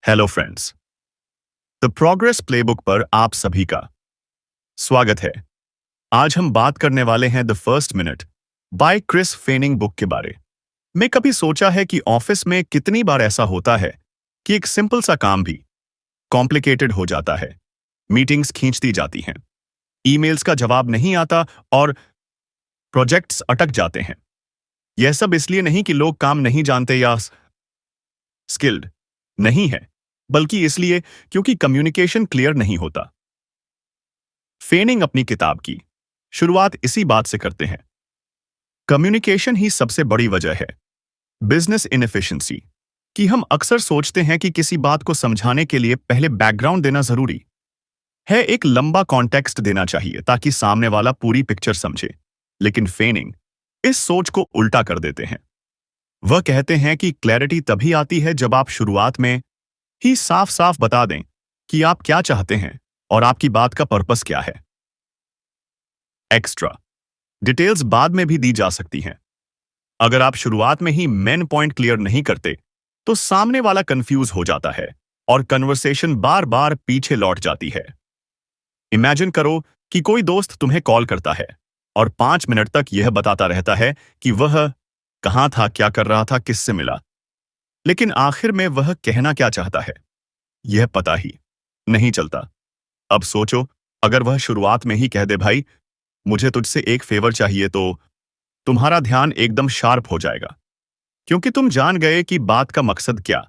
Hello friends. The progress playbook पर आप सभी का स्वागत है। आज हम बात करने वाले हैं the first minute by Chris Fenning book के बारे में। कभी सोचा है कि ऑफिस में कितनी बार ऐसा होता है कि एक सिंपल सा काम भी कॉम्प्लिकेटेड हो जाता है। मीटिंग्स खींचती जाती हैं, ईमेल्स का जवाब नहीं आता और प्रोजेक्ट्स अटक जाते हैं। यह सब इसलिए नहीं कि लोग काम नहीं जानते या स्किल्ड नहीं है, बल्कि इसलिए क्योंकि कम्युनिकेशन क्लियर नहीं होता। फेनिंग अपनी किताब की शुरुआत इसी बात से करते हैं। कम्युनिकेशन ही सबसे बड़ी वजह है बिजनेस इनएफिशिएंसी कि हम अक्सर सोचते हैं कि किसी बात को समझाने के लिए पहले बैकग्राउंड देना जरूरी है, एक लंबा कॉन्टेक्स्ट देना चाहिए ताकि सामने वाला पूरी पिक्चर समझे। लेकिन फेनिंग इस सोच को उल्टा कर देते हैं। वह कहते हैं कि क्लैरिटी तभी आती है जब आप शुरुआत में ही साफ साफ बता दें कि आप क्या चाहते हैं और आपकी बात का पर्पस क्या है। एक्स्ट्रा डिटेल्स बाद में भी दी जा सकती हैं। अगर आप शुरुआत में ही मेन पॉइंट क्लियर नहीं करते तो सामने वाला कंफ्यूज हो जाता है और कन्वर्सेशन बार बार पीछे लौट जाती है। इमेजिन करो कि कोई दोस्त तुम्हें कॉल करता है और 5 मिनट तक यह बताता रहता है कि वह कहाँ था, क्या कर रहा था, किससे मिला, लेकिन आखिर में वह कहना क्या चाहता है यह पता ही नहीं चलता। अब सोचो, अगर वह शुरुआत में ही कह दे, भाई मुझे तुझसे एक फेवर चाहिए, तो तुम्हारा ध्यान एकदम शार्प हो जाएगा क्योंकि तुम जान गए कि बात का मकसद क्या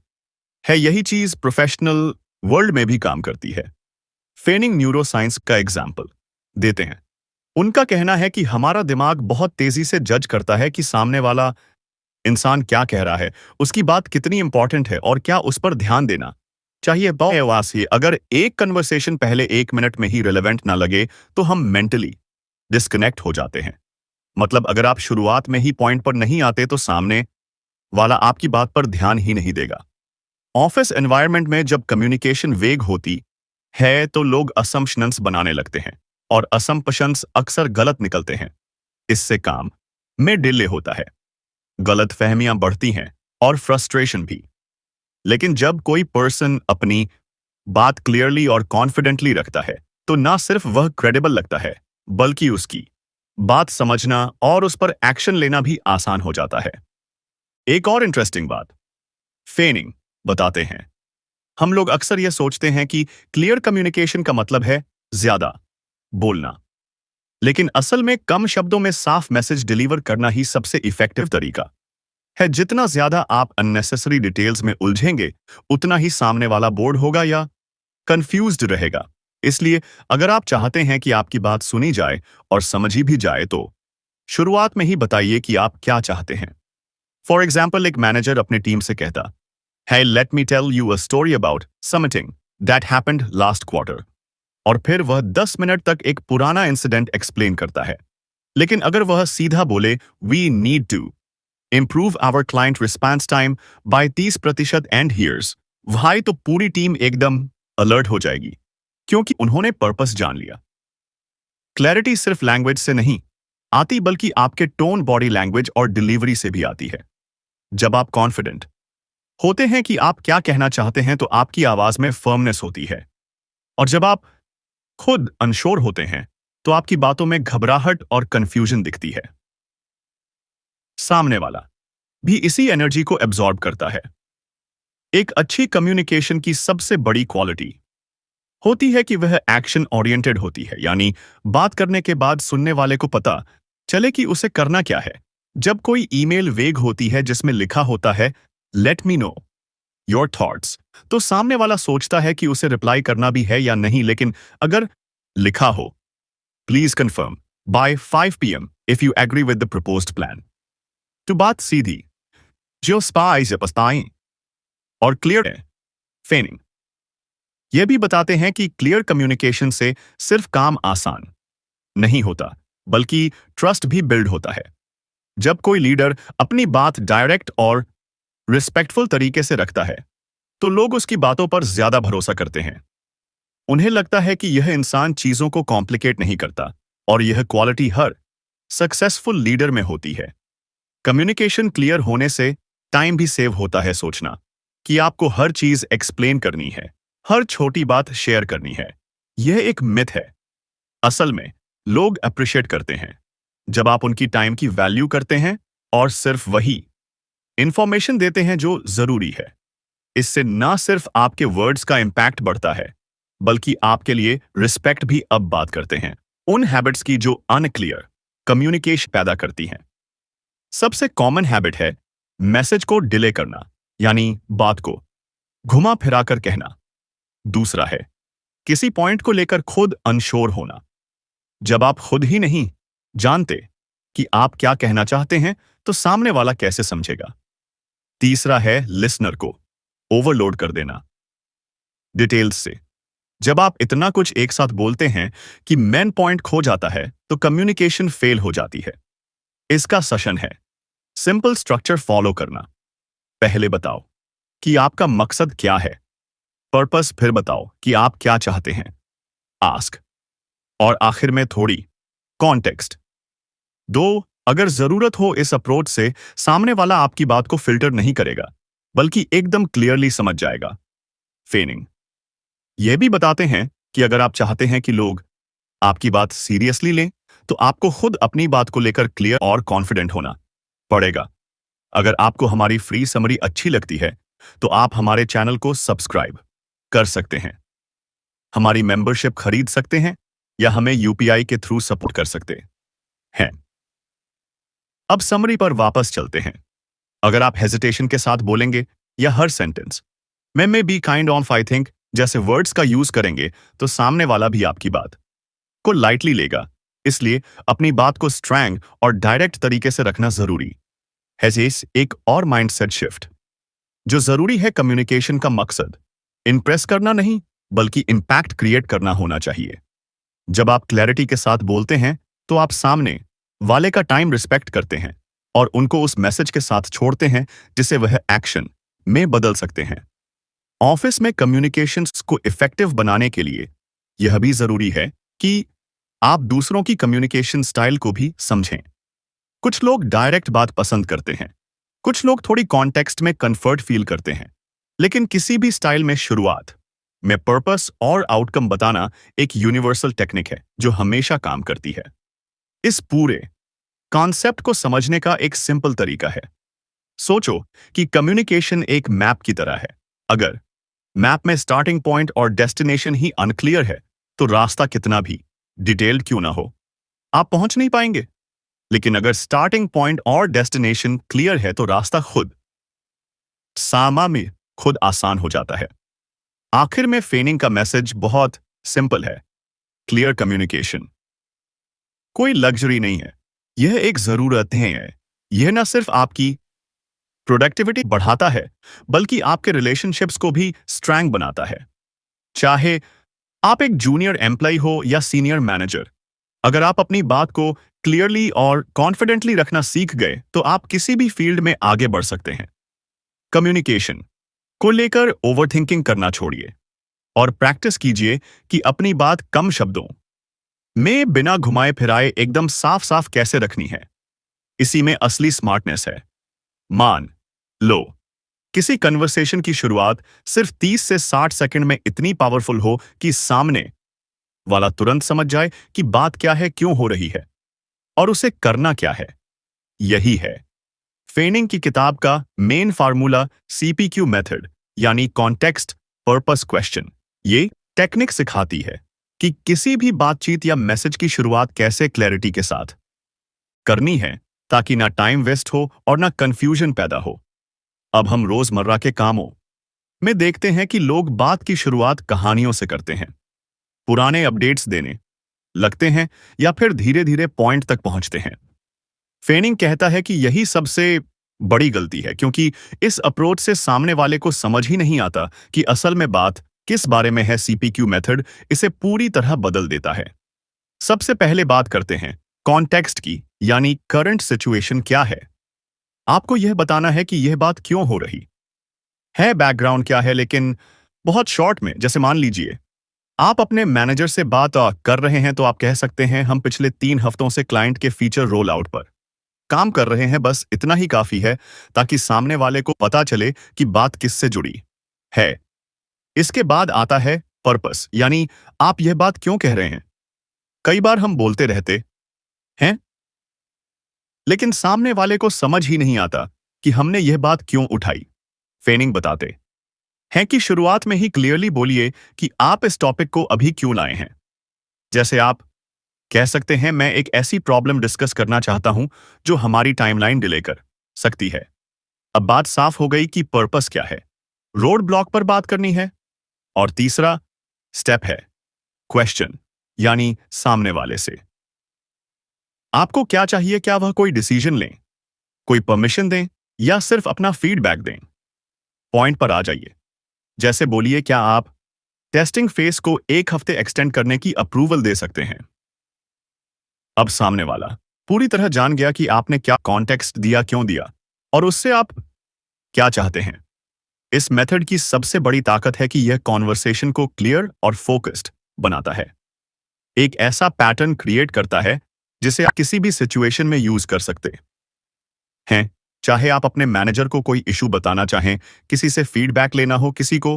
है। यही चीज प्रोफेशनल वर्ल्ड में भी काम करती है। फेनिंग न्यूरो साइंस का एग्जाम्पल देते हैं। उनका कहना है कि हमारा दिमाग बहुत तेजी से जज करता है कि सामने वाला इंसान क्या कह रहा है, उसकी बात कितनी इंपॉर्टेंट है और क्या उस पर ध्यान देना चाहिए। वासी अगर एक कन्वर्सेशन पहले 1 मिनट में ही रिलेवेंट ना लगे तो हम मेंटली डिस्कनेक्ट हो जाते हैं। मतलब अगर आप शुरुआत में ही पॉइंट पर नहीं आते तो सामने वाला आपकी बात पर ध्यान ही नहीं देगा। ऑफिस एनवायरनमेंट में जब कम्युनिकेशन वेग होती है तो लोग असम्पशंस बनाने लगते हैं और असम्पशंस अक्सर गलत निकलते हैं। इससे काम में डिले होता है, गलत फहमियां बढ़ती हैं और फ्रस्ट्रेशन भी। लेकिन जब कोई पर्सन अपनी बात क्लियरली और कॉन्फिडेंटली रखता है तो ना सिर्फ वह क्रेडिबल लगता है बल्कि उसकी बात समझना और उस पर एक्शन लेना भी आसान हो जाता है। एक और इंटरेस्टिंग बात फेनिंग बताते हैं। हम लोग अक्सर यह सोचते हैं कि क्लियर कम्युनिकेशन का मतलब है ज्यादा बोलना, लेकिन असल में कम शब्दों में साफ मैसेज डिलीवर करना ही सबसे इफेक्टिव तरीका है। जितना ज्यादा आप अननेसेसरी डिटेल्स में उलझेंगे उतना ही सामने वाला बोर्ड होगा या कंफ्यूज्ड रहेगा। इसलिए अगर आप चाहते हैं कि आपकी बात सुनी जाए और समझी भी जाए तो शुरुआत में ही बताइए कि आप क्या चाहते हैं। फॉर एग्जाम्पल, एक मैनेजर अपने टीम से कहता है, let me tell you a story about something that happened last quarter, और फिर वह 10 मिनट तक एक पुराना इंसिडेंट एक्सप्लेन करता है। लेकिन अगर वह सीधा बोले, we need to improve our client response time by 30% and here's, भाई तो पूरी टीम एकदम अलर्ट हो जाएगी क्योंकि उन्होंने पर्पस जान लिया। क्लैरिटी सिर्फ लैंग्वेज से नहीं आती बल्कि आपके टोन, बॉडी लैंग्वेज और डिलीवरी से भी आती है। जब आप कॉन्फिडेंट होते हैं कि आप क्या कहना चाहते हैं तो आपकी आवाज में फर्मनेस होती है, और जब आप खुद अनश्योर होते हैं तो आपकी बातों में घबराहट और कंफ्यूजन दिखती है। सामने वाला भी इसी एनर्जी को एब्जॉर्ब करता है। एक अच्छी कम्युनिकेशन की सबसे बड़ी क्वालिटी होती है कि वह एक्शन ओरिएंटेड होती है, यानी बात करने के बाद सुनने वाले को पता चले कि उसे करना क्या है। जब कोई ईमेल वेग होती है जिसमें लिखा होता है let me know your thoughts, तो सामने वाला सोचता है कि उसे रिप्लाई करना भी है या नहीं। लेकिन अगर लिखा हो please confirm by 5 PM if you agree with the proposed plan, तो बात सीधी जो स्पाइस पछताएं और क्लियर है। फेनिंग यह भी बताते हैं कि क्लियर कम्युनिकेशन से सिर्फ काम आसान नहीं होता बल्कि ट्रस्ट भी बिल्ड होता है। जब कोई लीडर अपनी बात डायरेक्ट और रिस्पेक्टफुल तरीके से रखता है तो लोग उसकी बातों पर ज्यादा भरोसा करते हैं। उन्हें लगता है कि यह इंसान चीजों को कॉम्प्लिकेट नहीं करता, और यह क्वालिटी हर सक्सेसफुल लीडर में होती है। कम्युनिकेशन क्लियर होने से टाइम भी सेव होता है सोचना, कि आपको हर चीज एक्सप्लेन करनी है, हर छोटी बात शेयर करनी है। यह एक मिथ है। असल में लोग अप्रिशिएट करते हैं जब आप उनकी टाइम की वैल्यू करते हैं और सिर्फ वही इंफॉर्मेशन देते हैं जो जरूरी है। इससे ना सिर्फ आपके वर्ड्स का इंपैक्ट बढ़ता है, बल्कि आपके लिए रिस्पेक्ट भी अब बात करते हैं उन हैबिट्स की जो अनक्लियर कम्युनिकेशन पैदा करती हैं। सबसे कॉमन हैबिट है मैसेज को डिले करना, यानी बात को घुमा फिरा कर कहना। दूसरा है किसी पॉइंट को लेकर खुद अनश्योर होना। जब आप खुद ही नहीं जानते कि आप क्या कहना चाहते हैं, तो सामने वाला कैसे समझेगा। तीसरा है लिसनर को ओवरलोड कर देना डिटेल्स से। जब आप इतना कुछ एक साथ बोलते हैं कि मेन पॉइंट खो जाता है, तो कम्युनिकेशन फेल हो जाती है। इसका सशन है सिंपल स्ट्रक्चर फॉलो करना। पहले बताओ कि आपका मकसद क्या है, पर्पस, फिर बताओ कि आप क्या चाहते हैं, आस्क, और आखिर में थोड़ी कॉन्टेक्स्ट दो। अगर जरूरत हो, इस अप्रोच से सामने वाला आपकी बात को फिल्टर नहीं करेगा, बल्कि एकदम क्लियरली समझ जाएगा। फेनिंग यह भी बताते हैं कि अगर आप चाहते हैं कि लोग आपकी बात सीरियसली लें, तो आपको खुद अपनी बात को लेकर क्लियर और कॉन्फिडेंट होना पड़ेगा। अगर आपको हमारी फ्री समरी अच्छी लगती है, तो आप हमारे चैनल को सब्सक्राइब कर सकते हैं, हमारी मेंबरशिप खरीद सकते हैं, या हमें यूपीआई के थ्रू सपोर्ट कर सकते हैं। अब समरी पर वापस चलते हैं। अगर आप हेजिटेशन के साथ बोलेंगे या हर सेंटेंस में may be, kind of, I think जैसे वर्ड्स का यूज करेंगे, तो सामने वाला भी आपकी बात को लाइटली लेगा। इसलिए अपनी बात को स्ट्रैंग और डायरेक्ट तरीके से रखना जरूरी है। एक और माइंडसेट शिफ्ट जो जरूरी है, कम्युनिकेशन का मकसद इंप्रेस करना नहीं, बल्कि इंपैक्ट क्रिएट करना होना चाहिए। जब आप क्लैरिटी के साथ बोलते हैं, तो आप सामने वाले का टाइम रिस्पेक्ट करते हैं और उनको उस मैसेज के साथ छोड़ते हैं जिसे वह एक्शन में बदल सकते हैं। ऑफिस में कम्युनिकेशंस को इफेक्टिव बनाने के लिए यह भी जरूरी है कि आप दूसरों की कम्युनिकेशन स्टाइल को भी समझें। कुछ लोग डायरेक्ट बात पसंद करते हैं, कुछ लोग थोड़ी कॉन्टेक्स्ट में कंफर्ट फील करते हैं, लेकिन किसी भी स्टाइल में शुरुआत में पर्पस और आउटकम बताना एक यूनिवर्सल टेक्निक है जो हमेशा काम करती है। इस पूरे कॉन्सेप्ट को समझने का एक सिंपल तरीका है। सोचो कि कम्युनिकेशन एक मैप की तरह है। अगर मैप में स्टार्टिंग पॉइंट और डेस्टिनेशन ही अनक्लियर है, तो रास्ता कितना भी डिटेल्ड क्यों ना हो, आप पहुंच नहीं पाएंगे। लेकिन अगर स्टार्टिंग पॉइंट और डेस्टिनेशन क्लियर है, तो रास्ता खुद आसान हो जाता है। आखिर में फेनिंग का मैसेज बहुत सिंपल है। क्लियर कम्युनिकेशन कोई लग्जरी नहीं है, यह एक जरूरत है। यह न सिर्फ आपकी प्रोडक्टिविटी बढ़ाता है, बल्कि आपके रिलेशनशिप्स को भी स्ट्रॉन्ग बनाता है। चाहे आप एक जूनियर एम्प्लॉय हो या सीनियर मैनेजर, अगर आप अपनी बात को क्लियरली और कॉन्फिडेंटली रखना सीख गए, तो आप किसी भी फील्ड में आगे बढ़ सकते हैं। कम्युनिकेशन को लेकर ओवरथिंकिंग करना छोड़िए और प्रैक्टिस कीजिए कि अपनी बात कम शब्दों में बिना घुमाए फिराए एकदम साफ साफ कैसे रखनी है। इसी में असली स्मार्टनेस है। मान लो किसी कन्वर्सेशन की शुरुआत सिर्फ 30 से 60 सेकंड में इतनी पावरफुल हो कि सामने वाला तुरंत समझ जाए कि बात क्या है, क्यों हो रही है और उसे करना क्या है। यही है फेनिंग की किताब का मेन फार्मूला, CPQ मेथड, यानी कॉन्टेक्स्ट, पर्पस, क्वेश्चन। ये टेक्निक सिखाती है कि किसी भी बातचीत या मैसेज की शुरुआत कैसे क्लैरिटी के साथ करनी है, ताकि ना टाइम वेस्ट हो और ना कंफ्यूजन पैदा हो। अब हम रोजमर्रा के कामों में देखते हैं कि लोग बात की शुरुआत कहानियों से करते हैं, पुराने अपडेट्स देने लगते हैं, या फिर धीरे धीरे पॉइंट तक पहुंचते हैं। फेनिंग कहता है कि यही सबसे बड़ी गलती है, क्योंकि इस अप्रोच से सामने वाले को समझ ही नहीं आता कि असल में बात किस बारे में है। CPQ मेथड इसे पूरी तरह बदल देता है। सबसे पहले बात करते हैं कॉन्टेक्स्ट की, यानी करंट सिचुएशन क्या है। आपको यह बताना है कि यह बात क्यों हो रही है, बैकग्राउंड क्या है। लेकिन बहुत शॉर्ट में, जैसे मान लीजिए आप अपने मैनेजर से बात कर रहे हैं, तो आप कह सकते हैं, हम पिछले 3 हफ्तों से क्लाइंट के फीचर रोल आउट पर काम कर रहे हैं, बस इतना ही काफी है ताकि सामने वाले को पता चले कि बात किससे जुड़ी है। इसके बाद आता है पर्पस, यानी आप यह बात क्यों कह रहे हैं। कई बार हम बोलते रहते हैं, लेकिन सामने वाले को समझ ही नहीं आता कि हमने यह बात क्यों उठाई। फेनिंग बताते हैं कि शुरुआत में ही क्लियरली बोलिए कि आप इस टॉपिक को अभी क्यों लाए हैं। जैसे आप कह सकते हैं, मैं एक ऐसी प्रॉब्लम डिस्कस करना चाहता हूं जो हमारी टाइमलाइन डिले कर सकती है। अब बात साफ हो गई कि पर्पस क्या है। रोड ब्लॉक पर बात करनी है। और तीसरा स्टेप है क्वेश्चन, यानी सामने वाले से आपको क्या चाहिए। क्या वह कोई डिसीजन लें, कोई परमिशन दें, या सिर्फ अपना फीडबैक दें। पॉइंट पर आ जाइए। जैसे बोलिए, क्या आप टेस्टिंग फेस को 1 हफ्ते एक्सटेंड करने की अप्रूवल दे सकते हैं। अब सामने वाला पूरी तरह जान गया कि आपने क्या कॉन्टेक्स्ट दिया, क्यों दिया, और उससे आप क्या चाहते हैं। इस मेथड की सबसे बड़ी ताकत है कि यह कॉन्वर्सेशन को क्लियर और फोकस्ड बनाता है। एक ऐसा पैटर्न क्रिएट करता है जिसे आप किसी भी सिचुएशन में यूज कर सकते हैं। चाहे आप अपने मैनेजर को कोई इशू बताना चाहें, किसी से फीडबैक लेना हो, किसी को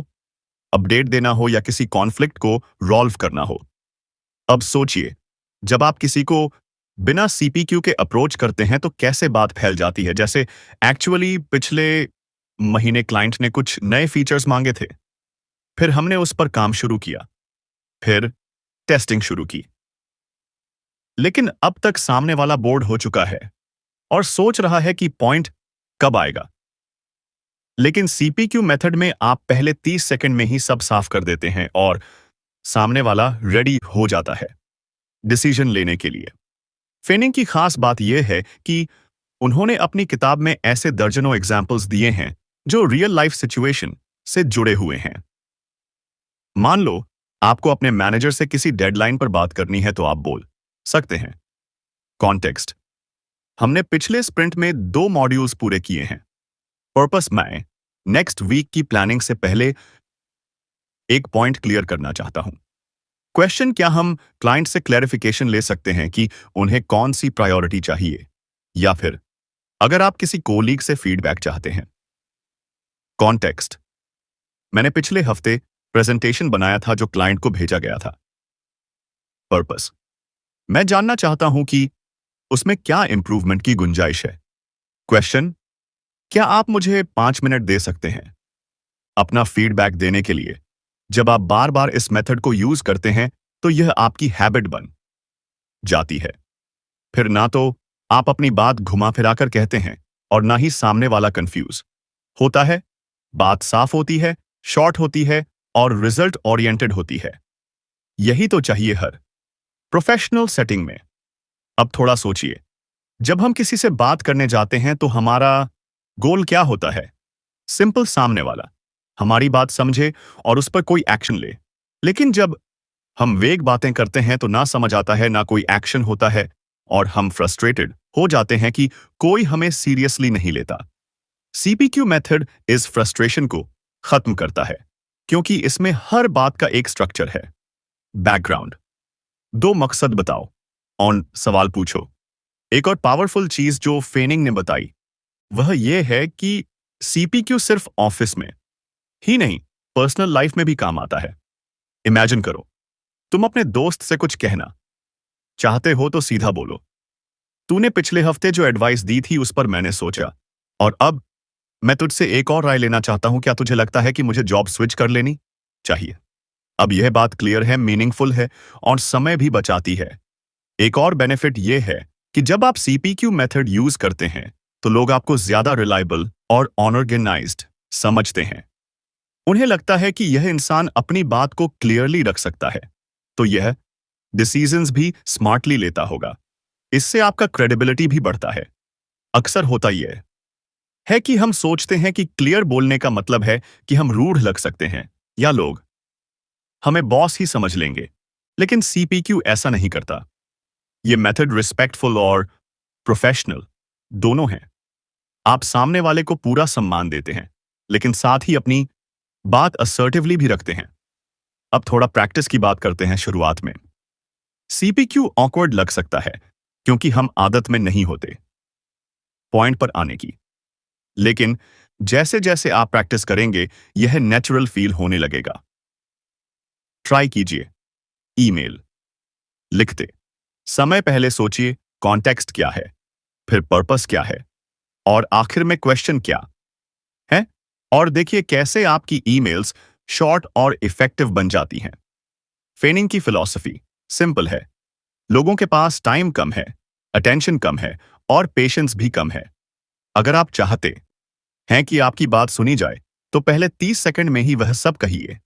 अपडेट देना हो, या किसी कॉन्फ्लिक्ट को सॉल्व करना हो। अब सोचिए, जब आप किसी को बिना सीपीक्यू के अप्रोच करते हैं तो कैसे बात फैल जाती है। जैसे एक्चुअली पिछले महीने क्लाइंट ने कुछ नए फीचर्स मांगे थे, फिर हमने उस पर काम शुरू किया, फिर टेस्टिंग शुरू की। लेकिन अब तक सामने वाला बोर्ड हो चुका है और सोच रहा है कि पॉइंट कब आएगा। लेकिन सीपीक्यू मेथड में आप पहले 30 सेकंड में ही सब साफ कर देते हैं और सामने वाला रेडी हो जाता है डिसीजन लेने के लिए। फेनिंग की खास बात यह है कि उन्होंने अपनी किताब में ऐसे दर्जनों एग्जाम्पल्स दिए हैं जो रियल लाइफ सिचुएशन से जुड़े हुए हैं। मान लो आपको अपने मैनेजर से किसी डेडलाइन पर बात करनी है, तो आप बोल सकते हैं, कॉन्टेक्स्ट, हमने पिछले स्प्रिंट में 2 मॉड्यूल्स पूरे किए हैं। पर्पस, मैं नेक्स्ट वीक की प्लानिंग से पहले एक पॉइंट क्लियर करना चाहता हूं। क्वेश्चन, क्या हम क्लाइंट से क्लैरिफिकेशन ले सकते हैं कि उन्हें कौन सी प्रायोरिटी चाहिए, या फिर अगर आप किसी कोलीग से फीडबैक चाहते हैं। कॉन्टेक्स्ट, मैंने पिछले हफ्ते प्रेजेंटेशन बनाया था जो क्लाइंट को भेजा गया था। पर्पस, मैं जानना चाहता हूं कि उसमें क्या इंप्रूवमेंट की गुंजाइश है। क्वेश्चन, क्या आप मुझे 5 मिनट दे सकते हैं अपना फीडबैक देने के लिए। जब आप बार बार इस मेथड को यूज करते हैं तो यह आपकी हैबिट बन जाती है। फिर ना तो आप अपनी बात घुमा फिराकर कहते हैं और ना ही सामने वाला कंफ्यूज होता है। बात साफ होती है, शॉर्ट होती है और रिजल्ट ओरिएंटेड होती है। यही तो चाहिए हर प्रोफेशनल सेटिंग में। अब थोड़ा सोचिए, जब हम किसी से बात करने जाते हैं तो हमारा गोल क्या होता है। सिंपल, सामने वाला हमारी बात समझे और उस पर कोई एक्शन ले। लेकिन जब हम वेग बातें करते हैं तो ना समझ आता है, ना कोई एक्शन होता है, और हम फ्रस्ट्रेटेड हो जाते हैं कि कोई हमें सीरियसली नहीं लेता। सीपीक्यू मेथड इस फ्रस्ट्रेशन को खत्म करता है क्योंकि इसमें हर बात का एक स्ट्रक्चर है। बैकग्राउंड, 2 मकसद बताओ, ऑन सवाल पूछो। एक और पावरफुल चीज जो फेनिंग ने बताई वह यह है कि सीपीक्यू सिर्फ ऑफिस में ही नहीं, पर्सनल लाइफ में भी काम आता है। इमेजिन करो, तुम अपने दोस्त से कुछ कहना चाहते हो तो सीधा बोलो, तूने पिछले हफ्ते जो एडवाइस दी थी उस पर मैंने सोचा और अब मैं तुझसे एक और राय लेना चाहता हूं। क्या तुझे लगता है कि मुझे जॉब स्विच कर लेनी चाहिए। अब यह बात क्लियर है, मीनिंगफुल है और समय भी बचाती है। एक और बेनिफिट यह है कि जब आप सीपीक्यू मेथड यूज करते हैं तो लोग आपको ज्यादा रिलायबल और ऑर्गेनाइज्ड समझते हैं। उन्हें लगता है कि यह इंसान अपनी बात को क्लियरली रख सकता है, तो यह डिसीजंस भी स्मार्टली लेता होगा। इससे आपका क्रेडिबिलिटी भी बढ़ता है। अक्सर होता यह है कि हम सोचते हैं कि क्लियर बोलने का मतलब है कि हम रूढ़ लग सकते हैं या लोग हमें बॉस ही समझ लेंगे, लेकिन सीपीक्यू ऐसा नहीं करता। यह मेथड रिस्पेक्टफुल और प्रोफेशनल दोनों है। आप सामने वाले को पूरा सम्मान देते हैं, लेकिन साथ ही अपनी बात असर्टिवली भी रखते हैं। अब थोड़ा प्रैक्टिस की बात करते हैं। शुरुआत में सीपीक्यू ऑकवर्ड लग सकता है क्योंकि हम आदत में नहीं होते। पॉइंट पर आने की। लेकिन जैसे जैसे आप प्रैक्टिस करेंगे, यह नेचुरल फील होने लगेगा। ट्राई कीजिए। ईमेल लिखते समय पहले सोचिए कॉन्टेक्स्ट क्या है, फिर पर्पस क्या है, और आखिर में क्वेश्चन क्या है, और देखिए कैसे आपकी ईमेल्स शॉर्ट और इफेक्टिव बन जाती हैं। फेनिंग की फिलॉसफी सिंपल है। लोगों के पास टाइम कम है, अटेंशन कम है और पेशेंस भी कम है। अगर आप चाहते हैं कि आपकी बात सुनी जाए, तो पहले 30 सेकंड में ही वह सब कहिए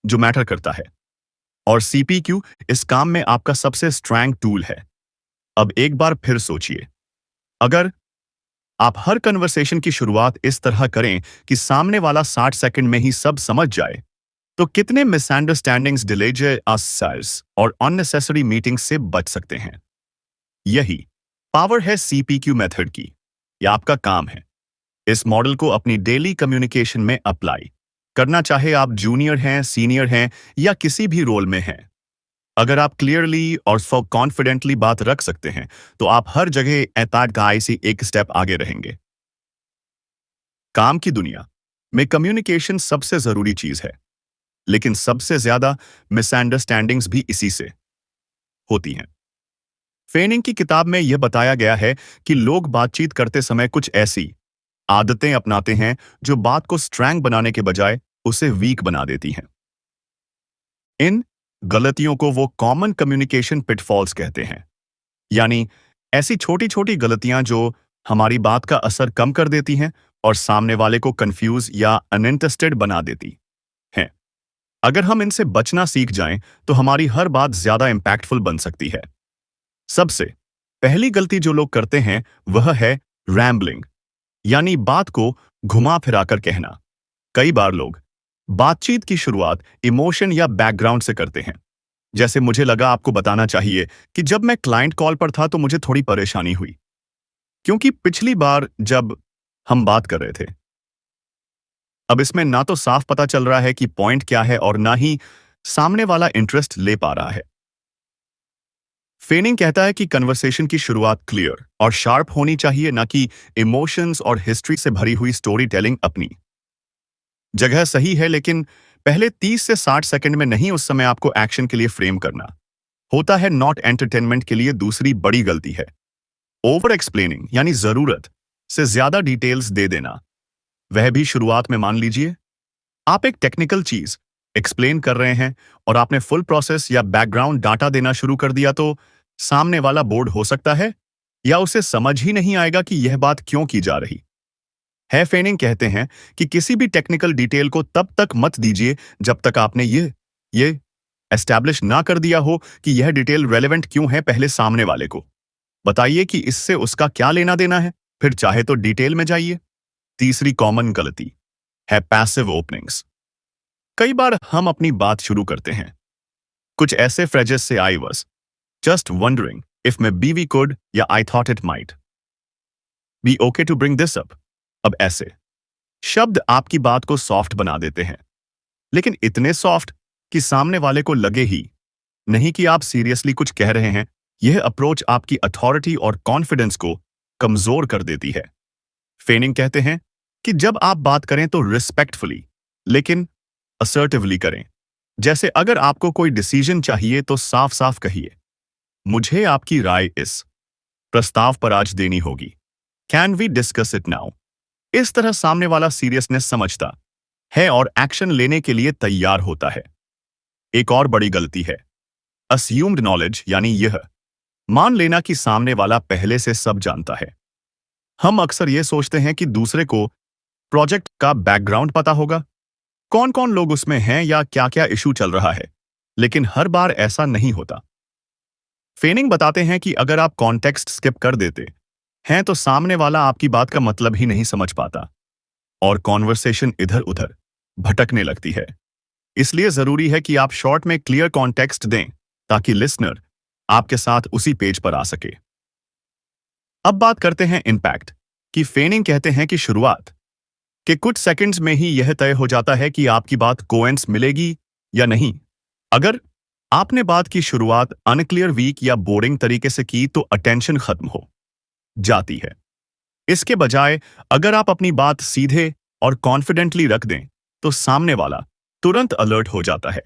जो मैटर करता है। और सीपीक्यू इस काम में आपका सबसे स्ट्रॉन्ग टूल है। अब एक बार फिर सोचिए, अगर आप हर कन्वर्सेशन की शुरुआत इस तरह करें कि सामने वाला 60 सेकंड में ही सब समझ जाए, तो कितने मिसअंडरस्टैंडिंग्स, डिलेज और अननेसेसरी मीटिंग्स से बच सकते हैं। यही पावर है सीपीक्यू मेथड की। यह आपका काम है इस मॉडल को अपनी डेली कम्युनिकेशन में अप्लाई करना, चाहे आप जूनियर हैं, सीनियर हैं या किसी भी रोल में हैं। अगर आप क्लियरली और सो कॉन्फिडेंटली बात रख सकते हैं, तो आप हर जगह एताद गाय से एक स्टेप आगे रहेंगे। काम की दुनिया में कम्युनिकेशन सबसे जरूरी चीज है, लेकिन सबसे ज्यादा मिसअंडरस्टैंडिंग्स भी इसी से होती हैं। फेनिंग की किताब में यह बताया गया है कि लोग बातचीत करते समय कुछ ऐसी आदतें अपनाते हैं जो बात को स्ट्रॉन्ग बनाने के बजाय उसे वीक बना देती हैं। इन गलतियों को वो कॉमन कम्युनिकेशन पिटफॉल्स कहते हैं, यानी ऐसी छोटी छोटी गलतियां जो हमारी बात का असर कम कर देती हैं और सामने वाले को कंफ्यूज या अनइंटरेस्टेड बना देती हैं। अगर हम इनसे बचना सीख जाएं, तो हमारी हर बात ज्यादा इंपैक्टफुल बन सकती है। सबसे पहली गलती जो लोग करते हैं वह है रैम्बलिंग, यानी बात को घुमा फिराकर कहना। कई बार लोग बातचीत की शुरुआत इमोशन या बैकग्राउंड से करते हैं। जैसे, मुझे लगा आपको बताना चाहिए कि जब मैं क्लाइंट कॉल पर था तो मुझे थोड़ी परेशानी हुई, क्योंकि पिछली बार जब हम बात कर रहे थे। अब इसमें ना तो साफ पता चल रहा है कि पॉइंट क्या है और ना ही सामने वाला इंटरेस्ट ले पा रहा है। फेनिंग कहता है कि कन्वर्सेशन की शुरुआत क्लियर और शार्प होनी चाहिए, ना कि इमोशंस और हिस्ट्री से भरी हुई स्टोरी टेलिंग। अपनी जगह सही है, लेकिन पहले 30 से 60 सेकंड में नहीं। उस समय आपको एक्शन के लिए फ्रेम करना होता है, नॉट एंटरटेनमेंट के लिए। दूसरी बड़ी गलती है ओवर एक्सप्लेनिंग, यानी जरूरत से ज्यादा डिटेल्स दे देना, वह भी शुरुआत में। मान लीजिए आप एक टेक्निकल चीज एक्सप्लेन कर रहे हैं और आपने फुल प्रोसेस या बैकग्राउंड डाटा देना शुरू कर दिया, तो सामने वाला बोर्ड हो सकता है या उसे समझ ही नहीं आएगा कि यह बात क्यों की जा रही है। फेनिंग कहते हैं कि किसी भी टेक्निकल डिटेल को तब तक मत दीजिए जब तक आपने ये एस्टैब्लिश ना कर दिया हो कि यह डिटेल रेलेवेंट क्यों है। पहले सामने वाले को बताइए कि इससे उसका क्या लेना देना है, फिर चाहे तो डिटेल में जाइए। तीसरी कॉमन गलती है पैसिव ओपनिंग्स। कई बार हम अपनी बात शुरू करते हैं कुछ ऐसे फ्रेजेस से, I was just wondering if maybe we could, या I thought it might be okay to bring this up. अब ऐसे शब्द आपकी बात को सॉफ्ट बना देते हैं, लेकिन इतने सॉफ्ट कि सामने वाले को लगे ही नहीं कि आप सीरियसली कुछ कह रहे हैं। यह अप्रोच आपकी अथॉरिटी और कॉन्फिडेंस को कमजोर कर देती है। फेनिंग कहते हैं कि जब आप बात करें तो रिस्पेक्टफुली लेकिन असर्टिवली करें। जैसे, अगर आपको कोई डिसीजन चाहिए तो साफ साफ कहिए, मुझे आपकी राय इस प्रस्ताव पर आज देनी होगी, can we discuss it now. इस तरह सामने वाला सीरियसनेस समझता है और एक्शन लेने के लिए तैयार होता है। एक और बड़ी गलती है अस्यूम्ड नॉलेज, यानी यह मान लेना कि सामने वाला पहले से सब जानता है। हम अक्सर यह सोचते हैं कि दूसरे को प्रोजेक्ट का बैकग्राउंड पता होगा, कौन कौन लोग उसमें हैं या क्या क्या इशू चल रहा है, लेकिन हर बार ऐसा नहीं होता। फेनिंग बताते हैं कि अगर आप कॉन्टेक्स्ट स्किप कर देते हैं तो सामने वाला आपकी बात का मतलब ही नहीं समझ पाता और कॉन्वर्सेशन इधर उधर भटकने लगती है। इसलिए जरूरी है कि आप शॉर्ट में क्लियर कॉन्टेक्स्ट दें ताकि लिसनर आपके साथ उसी पेज पर आ सके। अब बात करते हैं इम्पैक्ट की। फेनिंग कहते हैं कि शुरुआत के कुछ सेकंड्स में ही यह तय हो जाता है कि आपकी बात कोएंस मिलेगी या नहीं। अगर आपने बात की शुरुआत अनक्लियर, वीक या बोरिंग तरीके से की तो अटेंशन खत्म हो जाती है। इसके बजाय अगर आप अपनी बात सीधे और कॉन्फिडेंटली रख दें तो सामने वाला तुरंत अलर्ट हो जाता है।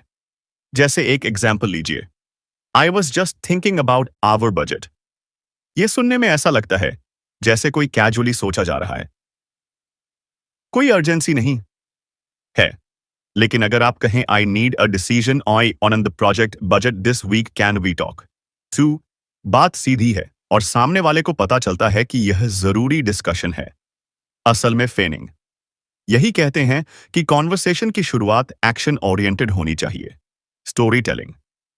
जैसे एक एग्जाम्पल लीजिए, I was just thinking about our budget. यह सुनने में ऐसा लगता है जैसे कोई कैजुअली सोचा जा रहा है, कोई अर्जेंसी नहीं है। लेकिन अगर आप कहें I need a decision on the project budget this week, can we talk? बात सीधी है और सामने वाले को पता चलता है कि यह जरूरी डिस्कशन है। असल में फेनिंग यही कहते हैं कि कॉन्वर्सेशन की शुरुआत एक्शन ओरिएंटेड होनी चाहिए। स्टोरी टेलिंग,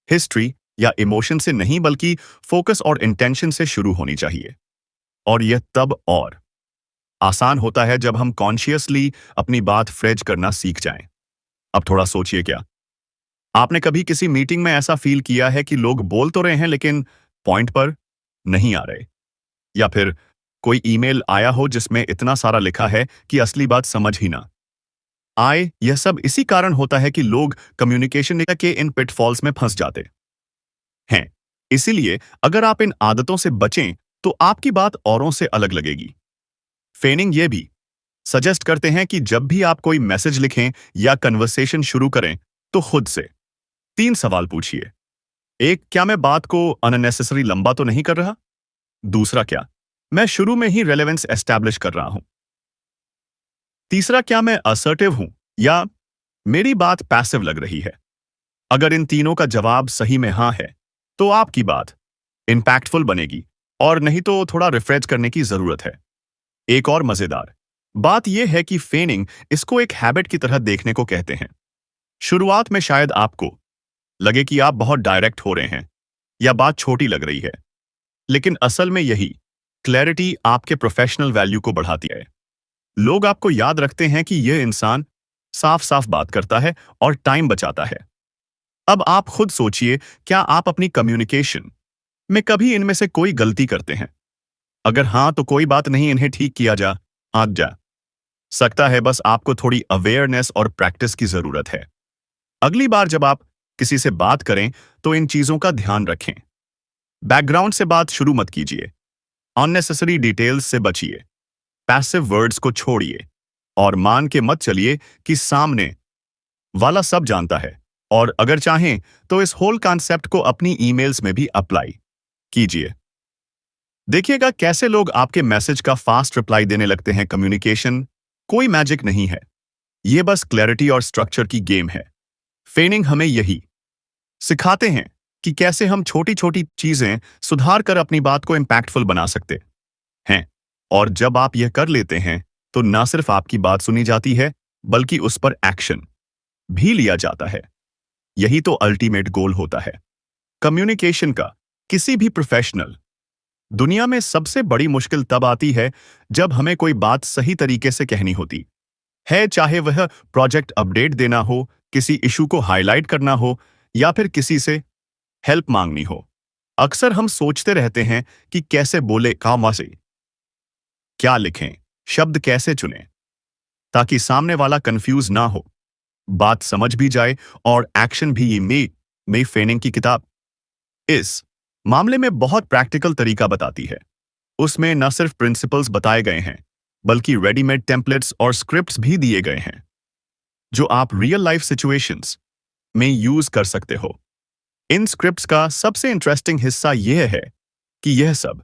हिस्ट्री या इमोशन से नहीं बल्कि फोकस और इंटेंशन से शुरू होनी चाहिए। और यह तब और आसान होता है जब हम कॉन्शियसली अपनी बात फ्रेज करना सीख जाएं। अब थोड़ा सोचिए, क्या आपने कभी किसी मीटिंग में ऐसा फील किया है कि लोग बोल तो रहे हैं लेकिन पॉइंट पर नहीं आ रहे? या फिर कोई ईमेल आया हो जिसमें इतना सारा लिखा है कि असली बात समझ ही ना आए? यह सब इसी कारण होता है कि लोग कम्युनिकेशन के इन पिटफॉल्स में फंस जाते हैं। इसीलिए अगर आप इन आदतों से बचें तो आपकी बात औरों से अलग लगेगी। फेनिंग ये भी सजेस्ट करते हैं कि जब भी आप कोई मैसेज लिखें या कन्वर्सेशन शुरू करें तो खुद से 3 सवाल पूछिए। एक, क्या मैं बात को अननेसेसरी लंबा तो नहीं कर रहा? दूसरा, क्या मैं शुरू में ही रेलेवेंस एस्टैब्लिश कर रहा हूं? तीसरा, क्या मैं असर्टिव हूं या मेरी बात पैसिव लग रही है? अगर इन तीनों का जवाब सही में हां है तो आपकी बात इंपैक्टफुल बनेगी, और नहीं तो थोड़ा रिफ्रेश करने की जरूरत है। एक और मजेदार बात यह है कि फेनिंग इसको एक हैबिट की तरह देखने को कहते हैं। शुरुआत में शायद आपको लगे कि आप बहुत डायरेक्ट हो रहे हैं या बात छोटी लग रही है, लेकिन असल में यही क्लैरिटी आपके प्रोफेशनल वैल्यू को बढ़ाती है। लोग आपको याद रखते हैं कि यह इंसान साफ साफ बात करता है और टाइम बचाता है। अब आप खुद सोचिए, क्या आप अपनी कम्युनिकेशन में कभी इनमें से कोई गलती करते हैं? अगर हां तो कोई बात नहीं, इन्हें ठीक किया जा सकता है। बस आपको थोड़ी अवेयरनेस और प्रैक्टिस की जरूरत है। अगली बार जब आप किसी से बात करें तो इन चीजों का ध्यान रखें। बैकग्राउंड से बात शुरू मत कीजिए, अननेसेसरी डिटेल्स से बचिए, पैसिव वर्ड्स को छोड़िए और मान के मत चलिए कि सामने वाला सब जानता है। और अगर चाहें तो इस होल कॉन्सेप्ट को अपनी ईमेल्स में भी अप्लाई कीजिए। देखिएगा कैसे लोग आपके मैसेज का फास्ट रिप्लाई देने लगते हैं। कम्युनिकेशन कोई मैजिक नहीं है, यह बस क्लैरिटी और स्ट्रक्चर की गेम है। फेनिंग हमें यही सिखाते हैं कि कैसे हम छोटी छोटी चीजें सुधार कर अपनी बात को इंपैक्टफुल बना सकते हैं। और जब आप यह कर लेते हैं तो न सिर्फ आपकी बात सुनी जाती है बल्कि उस पर एक्शन भी लिया जाता है। यही तो अल्टीमेट गोल होता है कम्युनिकेशन का। किसी भी प्रोफेशनल दुनिया में सबसे बड़ी मुश्किल तब आती है जब हमें कोई बात सही तरीके से कहनी होती है, चाहे वह प्रोजेक्ट अपडेट देना हो, किसी इशू को हाईलाइट करना हो या फिर किसी से हेल्प मांगनी हो। अक्सर हम सोचते रहते हैं कि कैसे बोले, कहाँ से क्या लिखें, शब्द कैसे चुनें ताकि सामने वाला कंफ्यूज ना हो, बात समझ भी जाए और एक्शन भी। मे फेनिंग की किताब इस मामले में बहुत प्रैक्टिकल तरीका बताती है। उसमें न सिर्फ प्रिंसिपल्स बताए गए हैं बल्कि रेडीमेड टेम्पलेट्स और स्क्रिप्ट्स भी दिए गए हैं जो आप रियल लाइफ सिचुएशंस में यूज कर सकते हो। इन स्क्रिप्ट्स का सबसे इंटरेस्टिंग हिस्सा यह है कि यह सब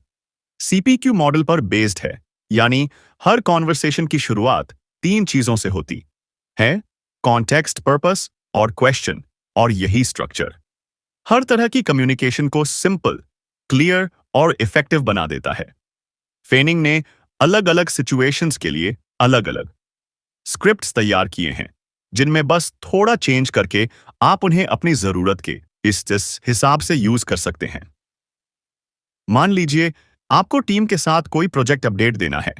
CPQ मॉडल पर बेस्ड है, यानी हर कॉन्वर्सेशन की शुरुआत 3 चीजों से होती है, कॉन्टेक्स्ट, पर्पस और क्वेश्चन। और यही स्ट्रक्चर हर तरह की कम्युनिकेशन को सिंपल, क्लियर और इफेक्टिव बना देता है। फेनिंग ने अलग अलग सिचुएशंस के लिए अलग अलग स्क्रिप्ट्स तैयार किए हैं जिनमें बस थोड़ा चेंज करके आप उन्हें अपनी जरूरत के इस हिसाब से यूज कर सकते हैं। मान लीजिए आपको टीम के साथ कोई प्रोजेक्ट अपडेट देना है।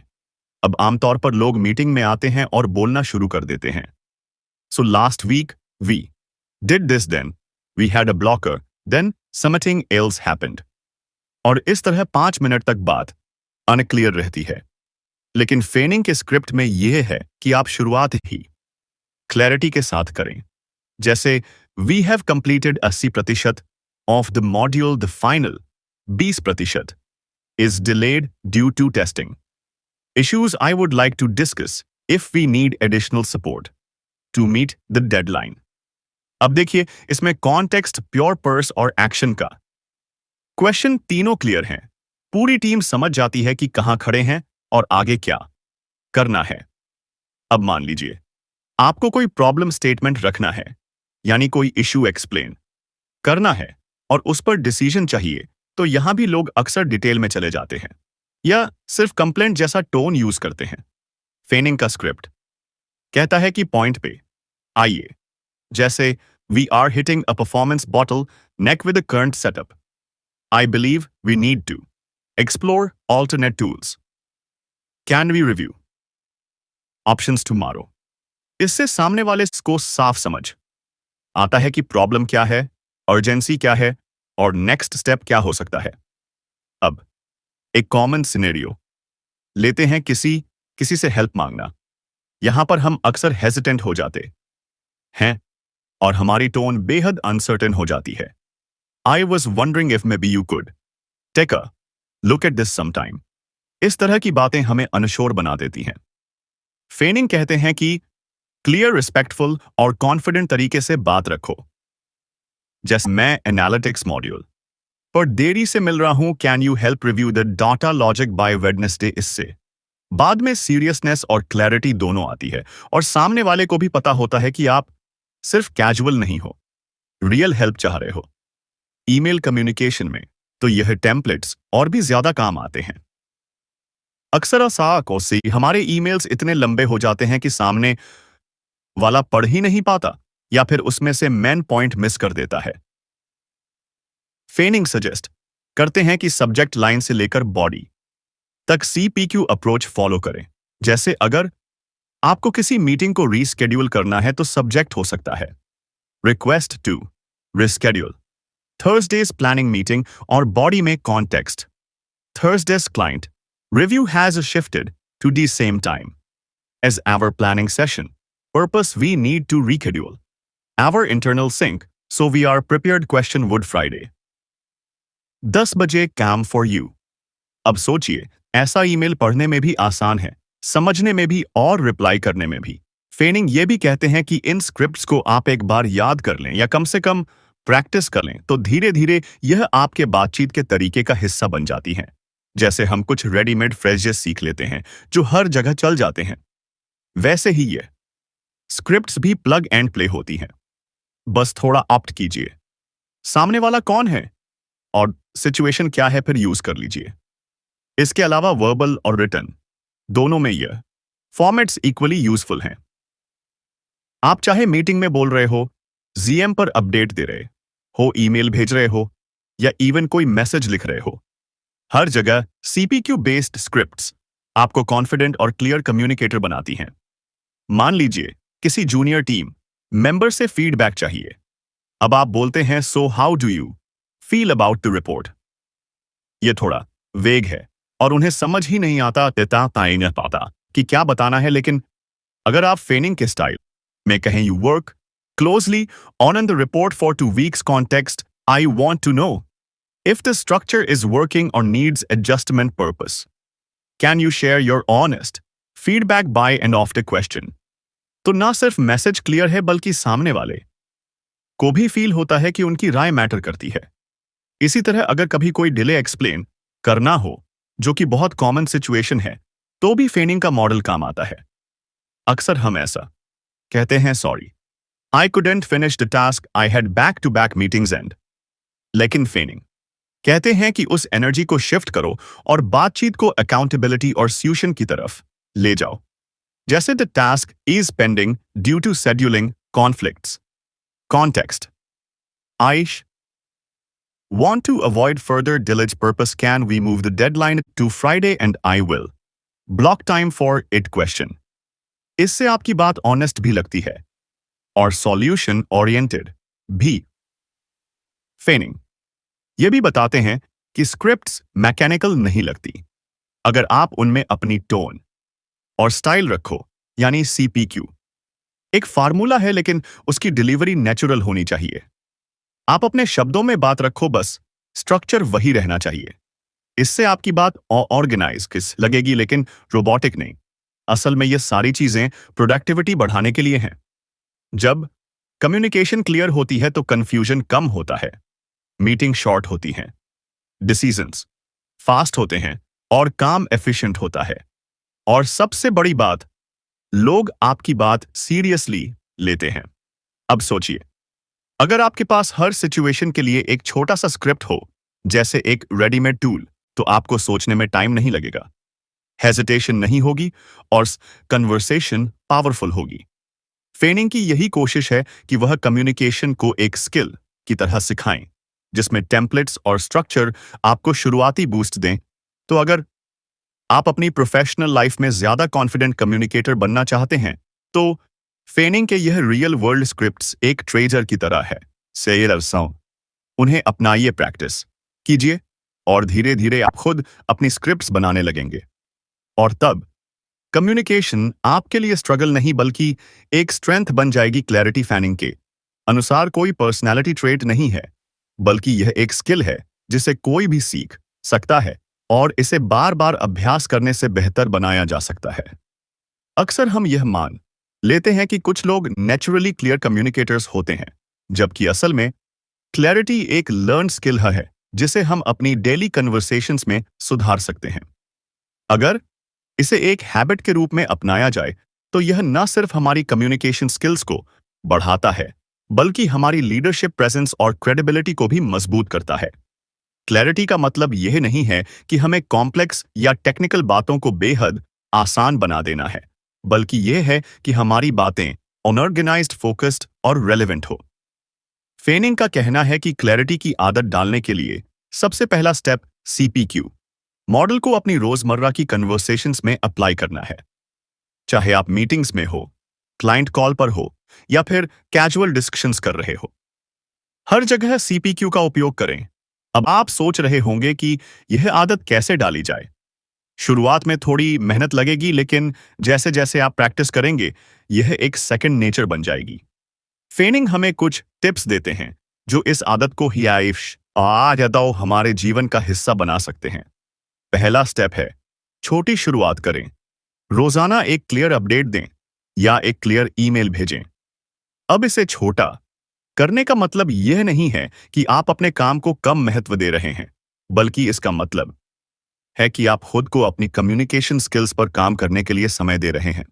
अब आमतौर पर लोग मीटिंग में आते हैं और बोलना शुरू कर देते हैं। So last week we did this, then we had a blocker, then something else happened. और इस तरह 5 मिनट तक बात अनक्लियर रहती है। लेकिन फेनिंग के स्क्रिप्ट में यह है कि आप शुरुआत ही क्लैरिटी के साथ करें। जैसे we have completed 80% of the module, the final 20% is delayed due to testing. Issues I would like to discuss if we need additional support to meet the deadline. अब देखिए, इसमें कॉन्टेक्स्ट, प्योर पर्स और action का question तीनों clear हैं। पूरी team समझ जाती है कि कहां खड़े हैं और आगे क्या करना है। अब मान लीजिए आपको कोई प्रॉब्लम स्टेटमेंट रखना है, यानी कोई इश्यू एक्सप्लेन करना है और उस पर डिसीजन चाहिए, तो यहां भी लोग अक्सर डिटेल में चले जाते हैं या सिर्फ कंप्लेंट जैसा टोन यूज करते हैं। फेनिंग का स्क्रिप्ट कहता है कि पॉइंट पे आइए, जैसे we are hitting a performance bottleneck with the current setup. I believe we need to explore alternate tools. Can we review options tomorrow. इससे सामने वाले को साफ समझ आता है कि प्रॉब्लम क्या है, अर्जेंसी क्या है और नेक्स्ट स्टेप क्या हो सकता है। अब एक कॉमन सिनेरियो लेते हैं, किसी से हेल्प मांगना। यहां पर हम अक्सर हेजिटेंट हो जाते हैं और हमारी टोन बेहद अनसर्टेन हो जाती है। I was wondering if maybe you could take a look at this sometime. इस तरह की बातें हमें अनश्योर बना देती हैं। फेनिंग कहते हैं कि क्लियर, रिस्पेक्टफुल और कॉन्फिडेंट तरीके से बात रखो। जैसे मैं एनालिटिक्स मॉड्यूल पर देरी से मिल रहा हूं, can you help review the data logic bye Wednesday. इससे बाद में सीरियसनेस और क्लैरिटी दोनों आती है और सामने वाले को भी पता होता है कि आप सिर्फ कैजुअल नहीं हो, रियल हेल्प चाह रहे हो। ईमेल कम्युनिकेशन में तो यह टेम्पलेट्स और भी ज्यादा काम आते हैं। अक्सर असाकों से हमारे ईमेल्स इतने लंबे हो जाते हैं कि सामने वाला पढ़ ही नहीं पाता या फिर उसमें से मेन पॉइंट मिस कर देता है। फेनिंग सजेस्ट करते हैं कि सब्जेक्ट लाइन से लेकर बॉडी तक CPQ अप्रोच फॉलो करें। जैसे अगर आपको किसी मीटिंग को रीस्केड्यूल करना है तो सब्जेक्ट हो सकता है request to reschedule Thursday's planning meeting और बॉडी में context Thursday's client review has shifted to the same time as our planning session purpose we need to reschedule our internal sync so we are prepared question would Friday 10 बजे काम for you. अब सोचिए, ऐसा email पढ़ने में भी आसान है, समझने में भी और रिप्लाई करने में भी। फेनिंग ये भी कहते हैं कि इन स्क्रिप्ट्स को आप एक बार याद कर लें या कम से कम प्रैक्टिस कर लें, तो धीरे धीरे यह आपके बातचीत के तरीके का हिस्सा बन जाती हैं। जैसे हम कुछ रेडीमेड फ्रेजेस सीख लेते हैं जो हर जगह चल जाते हैं, वैसे ही ये स्क्रिप्ट्स भी प्लग एंड प्ले होती हैं। बस थोड़ा ऑप्ट कीजिए, सामने वाला कौन है और सिचुएशन क्या है, फिर यूज कर लीजिए। इसके अलावा वर्बल और रिटन दोनों में यह फॉर्मेट्स इक्वली यूजफुल हैं। आप चाहे मीटिंग में बोल रहे हो, जीएम पर अपडेट दे रहे हो, ईमेल भेज रहे हो या इवन कोई मैसेज लिख रहे हो, हर जगह CPQ बेस्ड स्क्रिप्ट्स आपको कॉन्फिडेंट और क्लियर कम्युनिकेटर बनाती हैं। मान लीजिए किसी जूनियर टीम मेंबर से फीडबैक चाहिए। अब आप बोलते हैं, so how do you feel about the report. यह थोड़ा वेग है और उन्हें समझ ही नहीं आता कि क्या बताना है। लेकिन अगर आप फेनिंग के स्टाइल में कहें, you work closely on the report for 2 weeks context, I want to know if the structure is working or needs adjustment purpose. Can you share your honest feedback by and after question? तो ना सिर्फ message clear है बल्कि सामने वाले को भी feel होता है कि उनकी राय मैटर करती है। इसी तरह अगर कभी कोई डिले एक्सप्लेन करना हो, जो कि बहुत कॉमन सिचुएशन है, तो भी फेनिंग का मॉडल काम आता है। अक्सर हम ऐसा कहते हैं, sorry I couldn't finish the task, I had back to back meetings and. लेकिन फेनिंग कहते हैं कि उस एनर्जी को शिफ्ट करो और बातचीत को अकाउंटेबिलिटी और सॉल्यूशन की तरफ ले जाओ। जैसे the task is pending due to scheduling conflicts. Context आइश want to avoid further delayed purpose, can we move the deadline to Friday and I will block time for it question। इससे आपकी बात honest भी लगती है और solution oriented भी। फेनिंग ये भी बताते हैं कि स्क्रिप्ट्स मैकेनिकल नहीं लगती अगर आप उनमें अपनी टोन और स्टाइल रखो, यानी CPQ एक फार्मूला है, लेकिन उसकी डिलीवरी नेचुरल होनी चाहिए। आप अपने शब्दों में बात रखो, बस स्ट्रक्चर वही रहना चाहिए। इससे आपकी बात ऑर्गेनाइज किस लगेगी, लेकिन रोबोटिक नहीं। असल में ये सारी चीजें प्रोडक्टिविटी बढ़ाने के लिए हैं। जब कम्युनिकेशन क्लियर होती है तो कंफ्यूजन कम होता है, मीटिंग शॉर्ट होती हैं, डिसीजंस फास्ट होते हैं और काम एफिशिएंट होता है। और सबसे बड़ी बात, लोग आपकी बात सीरियसली लेते हैं। अब सोचिए, अगर आपके पास हर सिचुएशन के लिए एक छोटा सा स्क्रिप्ट हो, जैसे एक रेडीमेड टूल, तो आपको सोचने में टाइम नहीं लगेगा, हेजिटेशन नहीं होगी और कन्वर्सेशन पावरफुल होगी। फेनिंग की यही कोशिश है कि वह कम्युनिकेशन को एक स्किल की तरह सिखाएं, जिसमें टेम्पलेट्स और स्ट्रक्चर आपको शुरुआती बूस्ट दें। तो अगर आप अपनी प्रोफेशनल लाइफ में ज्यादा कॉन्फिडेंट कम्युनिकेटर बनना चाहते हैं, तो फेनिंग के यह रियल वर्ल्ड स्क्रिप्ट्स एक ट्रेजर की तरह है। सेलर्स उन्हें अपनाइए, प्रैक्टिस कीजिए और धीरे धीरे आप खुद अपनी स्क्रिप्ट्स बनाने लगेंगे। और तब कम्युनिकेशन आपके लिए स्ट्रगल नहीं बल्कि एक स्ट्रेंथ बन जाएगी। क्लैरिटी फैनिंग के अनुसार कोई पर्सनैलिटी ट्रेट नहीं है, बल्कि यह एक स्किल है जिसे कोई भी सीख सकता है और इसे बार बार अभ्यास करने से बेहतर बनाया जा सकता है। अक्सर हम यह मान लेते हैं कि कुछ लोग नेचुरली क्लियर कम्युनिकेटर्स होते हैं, जबकि असल में क्लैरिटी एक लर्न स्किल है जिसे हम अपनी डेली कन्वर्सेशंस में सुधार सकते हैं। अगर इसे एक हैबिट के रूप में अपनाया जाए तो यह न सिर्फ हमारी कम्युनिकेशन स्किल्स को बढ़ाता है, बल्कि हमारी लीडरशिप प्रेजेंस और क्रेडिबिलिटी को भी मजबूत करता है। क्लैरिटी का मतलब यह नहीं है कि हमें कॉम्प्लेक्स या टेक्निकल बातों को बेहद आसान बना देना है, बल्कि यह है कि हमारी बातें ऑर्गेनाइज्ड, फोकस्ड और रेलेवेंट हो। फेनिंग का कहना है कि क्लैरिटी की आदत डालने के लिए सबसे पहला स्टेप सीपीक्यू मॉडल को अपनी रोजमर्रा की कन्वर्सेशंस में अप्लाई करना है। चाहे आप मीटिंग्स में हो, क्लाइंट कॉल पर हो या फिर कैजुअल डिस्कशंस कर रहे हो, हर जगह सीपीक्यू का उपयोग करें। अब आप सोच रहे होंगे कि यह आदत कैसे डाली जाए। शुरुआत में थोड़ी मेहनत लगेगी, लेकिन जैसे जैसे आप प्रैक्टिस करेंगे यह एक सेकंड नेचर बन जाएगी। फेनिंग हमें कुछ टिप्स देते हैं जो इस आदत को ही हमारे जीवन का हिस्सा बना सकते हैं। पहला स्टेप है, छोटी शुरुआत करें। रोजाना एक क्लियर अपडेट दें या एक क्लियर ईमेल भेजें। अब इसे छोटा करने का मतलब यह नहीं है कि आप अपने काम को कम महत्व दे रहे हैं, बल्कि इसका मतलब है कि आप खुद को अपनी कम्युनिकेशन स्किल्स पर काम करने के लिए समय दे रहे हैं।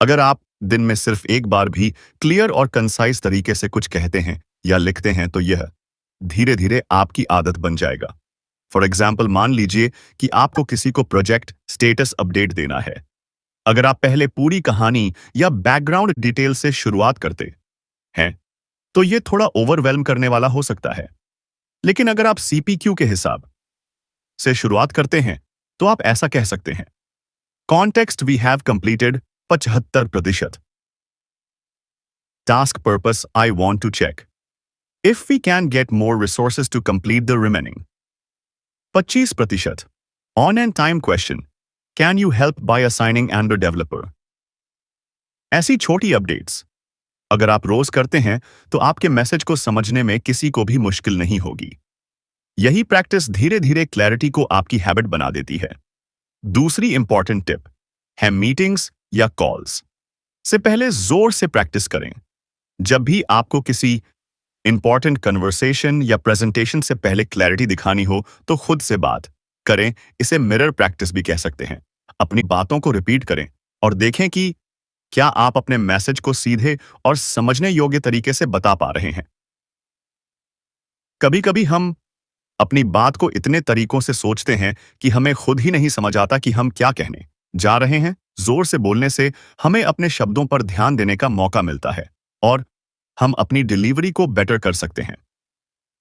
अगर आप दिन में सिर्फ एक बार भी क्लियर और कंसाइज तरीके से कुछ कहते हैं या लिखते हैं, तो यह धीरे धीरे आपकी आदत बन जाएगा। फॉर एग्जाम्पल, मान लीजिए कि आपको किसी को प्रोजेक्ट स्टेटस अपडेट देना है। अगर आप पहले पूरी कहानी या बैकग्राउंड डिटेल से शुरुआत करते हैं, तो यह थोड़ा ओवरवेल्म करने वाला हो सकता है। लेकिन अगर आप सीपीक्यू के हिसाब से शुरुआत करते हैं, तो आप ऐसा कह सकते हैं, context we have completed 75%, task purpose I want to check if we can get more resources to complete the remaining 25%, on and time question, can you help by assigning and developer. ऐसी छोटी updates अगर आप रोज करते हैं तो आपके message को समझने में किसी को भी मुश्किल नहीं होगी। यही प्रैक्टिस धीरे धीरे क्लैरिटी को आपकी हैबिट बना देती है। दूसरी इंपॉर्टेंट टिप है, मीटिंग्स या कॉल्स से पहले जोर से प्रैक्टिस करें। जब भी आपको किसी इंपॉर्टेंट कन्वर्सेशन या प्रेजेंटेशन से पहले क्लैरिटी दिखानी हो, तो खुद से बात करें। इसे मिरर प्रैक्टिस भी कह सकते हैं। अपनी बातों को रिपीट करें और देखें कि क्या आप अपने मैसेज को सीधे और समझने योग्य तरीके से बता पा रहे हैं। कभी कभी हम अपनी बात को इतने तरीकों से सोचते हैं कि हमें खुद ही नहीं समझ आता कि हम क्या कहने जा रहे हैं। जोर से बोलने से हमें अपने शब्दों पर ध्यान देने का मौका मिलता है और हम अपनी डिलीवरी को बेटर कर सकते हैं।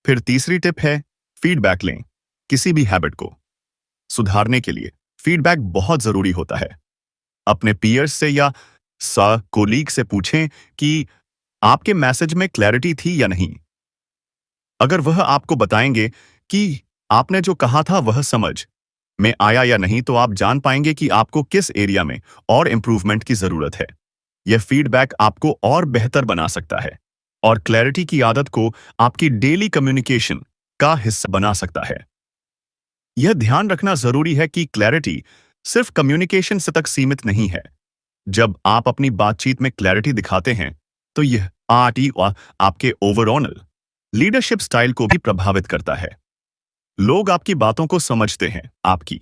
फिर तीसरी टिप है, फीडबैक लें। किसी भी हैबिट को सुधारने के लिए फीडबैक बहुत जरूरी होता है। अपने पीयर्स से या कोलीग से पूछें कि आपके मैसेज में क्लैरिटी थी या नहीं। अगर वह आपको बताएंगे कि आपने जो कहा था वह समझ में आया या नहीं, तो आप जान पाएंगे कि आपको किस एरिया में और इंप्रूवमेंट की जरूरत है। यह फीडबैक आपको और बेहतर बना सकता है और क्लैरिटी की आदत को आपकी डेली कम्युनिकेशन का हिस्सा बना सकता है। यह ध्यान रखना जरूरी है कि क्लैरिटी सिर्फ कम्युनिकेशन से तक सीमित नहीं है। जब आप अपनी बातचीत में क्लैरिटी दिखाते हैं, तो यह आरटी और आपके ओवरऑल लीडरशिप स्टाइल को भी प्रभावित करता है। लोग आपकी बातों को समझते हैं, आपकी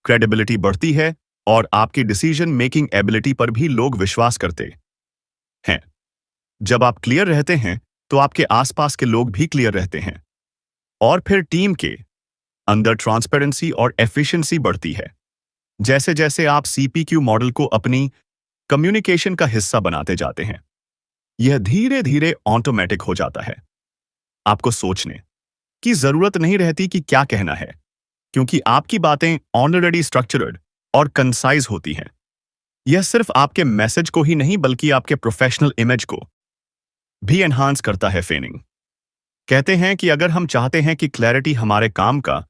क्रेडिबिलिटी बढ़ती है और आपकी डिसीजन मेकिंग एबिलिटी पर भी लोग विश्वास करते हैं। जब आप क्लियर रहते हैं, तो आपके आसपास के लोग भी क्लियर रहते हैं और फिर टीम के अंदर ट्रांसपेरेंसी और एफिशिएंसी बढ़ती है। जैसे जैसे आप सीपीक्यू मॉडल को अपनी कम्युनिकेशन का हिस्सा बनाते जाते हैं, यह धीरे धीरे ऑटोमेटिक हो जाता है। आपको सोचने की जरूरत नहीं रहती कि क्या कहना है, क्योंकि आपकी बातें ऑलरेडी स्ट्रक्चर्ड और कंसाइज होती हैं। यह सिर्फ आपके मैसेज को ही नहीं बल्कि आपके प्रोफेशनल इमेज को भी एनहांस करता है। फेनिंग कहते हैं कि अगर हम चाहते हैं कि क्लैरिटी हमारे काम का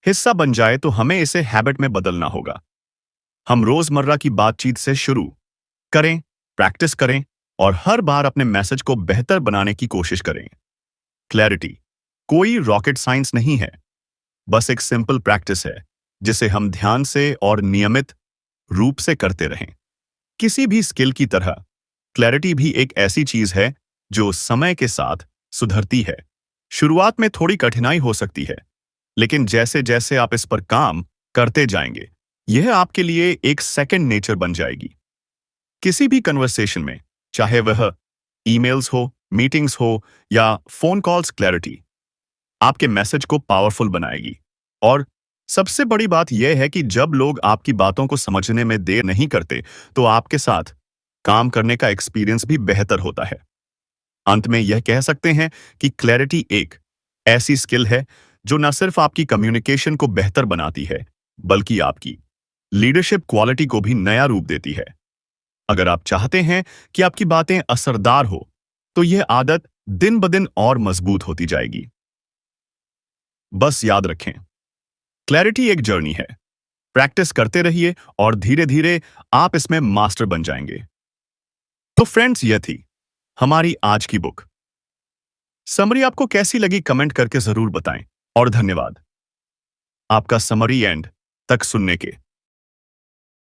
हिस्सा बन जाए, तो हमें इसे हैबिट में बदलना होगा। हम रोजमर्रा की बातचीत से शुरू करें, प्रैक्टिस करें और हर बार अपने मैसेज को बेहतर बनाने की कोशिश करें। क्लैरिटी कोई रॉकेट साइंस नहीं है, बस एक सिंपल प्रैक्टिस है जिसे हम ध्यान से और नियमित रूप से करते रहें। किसी भी स्किल की तरह क्लैरिटी भी एक ऐसी चीज है जो समय के साथ सुधरती है। शुरुआत में थोड़ी कठिनाई हो सकती है, लेकिन जैसे जैसे आप इस पर काम करते जाएंगे, यह आपके लिए एक सेकंड नेचर बन जाएगी। किसी भी कन्वर्सेशन में, चाहे वह ईमेल्स हो, मीटिंग्स हो या फोन कॉल्स, क्लैरिटी आपके मैसेज को पावरफुल बनाएगी। और सबसे बड़ी बात यह है कि जब लोग आपकी बातों को समझने में देर नहीं करते, तो आपके साथ काम करने का एक्सपीरियंस भी बेहतर होता है। अंत में यह कह सकते हैं कि क्लैरिटी एक ऐसी स्किल है जो न सिर्फ आपकी कम्युनिकेशन को बेहतर बनाती है, बल्कि आपकी लीडरशिप क्वालिटी को भी नया रूप देती है। अगर आप चाहते हैं कि आपकी बातें असरदार हो, तो यह आदत दिन ब दिन और मजबूत होती जाएगी। बस याद रखें, क्लैरिटी एक जर्नी है। प्रैक्टिस करते रहिए और धीरे धीरे आप इसमें मास्टर बन जाएंगे। तो फ्रेंड्स, यह थी हमारी आज की बुक समरी। आपको कैसी लगी कमेंट करके जरूर बताएं और धन्यवाद आपका समरी एंड तक सुनने के